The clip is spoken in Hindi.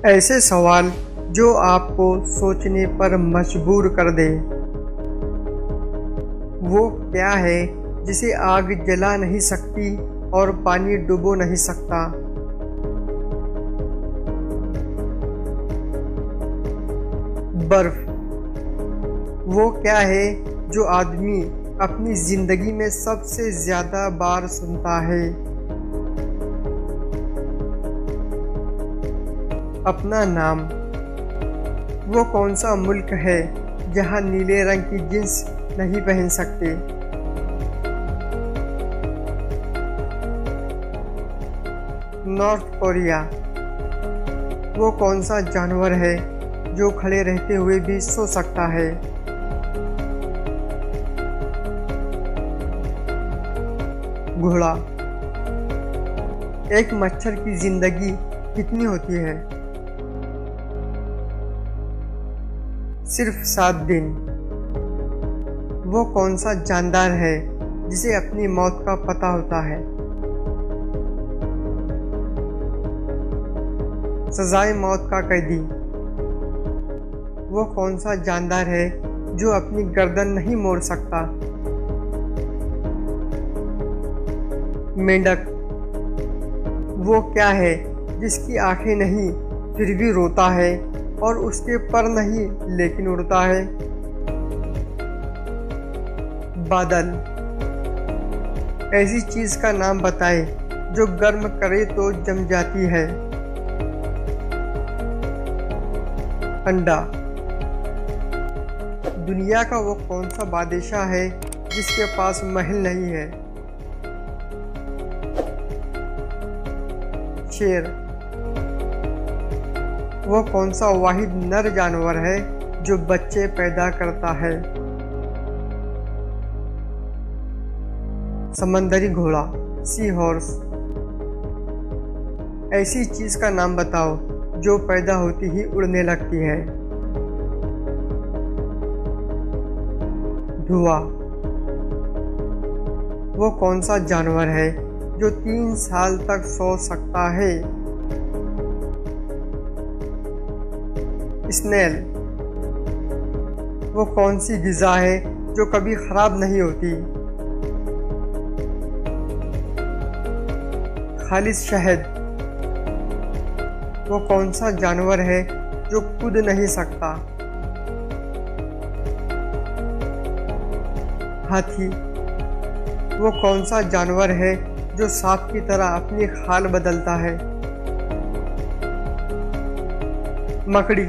ऐसे सवाल जो आपको सोचने पर मजबूर कर दे। वो क्या है जिसे आग जला नहीं सकती और पानी डुबो नहीं सकता? बर्फ। वो क्या है जो आदमी अपनी जिंदगी में सबसे ज्यादा बार सुनता है? अपना नाम। वो कौन सा मुल्क है जहां नीले रंग की जींस नहीं पहन सकते? North Korea. वो कौन सा जानवर है जो खड़े रहते हुए भी सो सकता है? घोड़ा। एक मच्छर की जिंदगी कितनी होती है? सिर्फ 7 दिन। वो कौन सा जानदार है जिसे अपनी मौत का पता होता है? सजाए मौत का कैदी। वो कौन सा जानदार है जो अपनी गर्दन नहीं मोड़ सकता? मेंढक। वो क्या है जिसकी आंखें नहीं फिर भी रोता है और उसके पर नहीं लेकिन उड़ता है? बादल। ऐसी चीज का नाम बताए जो गर्म करे तो जम जाती है? अंडा। दुनिया का वो कौन सा बादशाह है जिसके पास महल नहीं है? शेर। वो कौन सा वाहिद नर जानवर है जो बच्चे पैदा करता है? समंदरी घोड़ा। Sea horse. ऐसी चीज का नाम बताओ जो पैदा होती ही उड़ने लगती है? धुआं। वो कौन सा जानवर है जो 3 साल तक सो सकता है? स्नेल। वो कौन सी ग़िज़ा है जो कभी खराब नहीं होती? खालिस शहद। वो कौन सा जानवर है जो कूद नहीं सकता? हाथी। वो कौन सा जानवर है जो सांप की तरह अपनी खाल बदलता है? मकड़ी।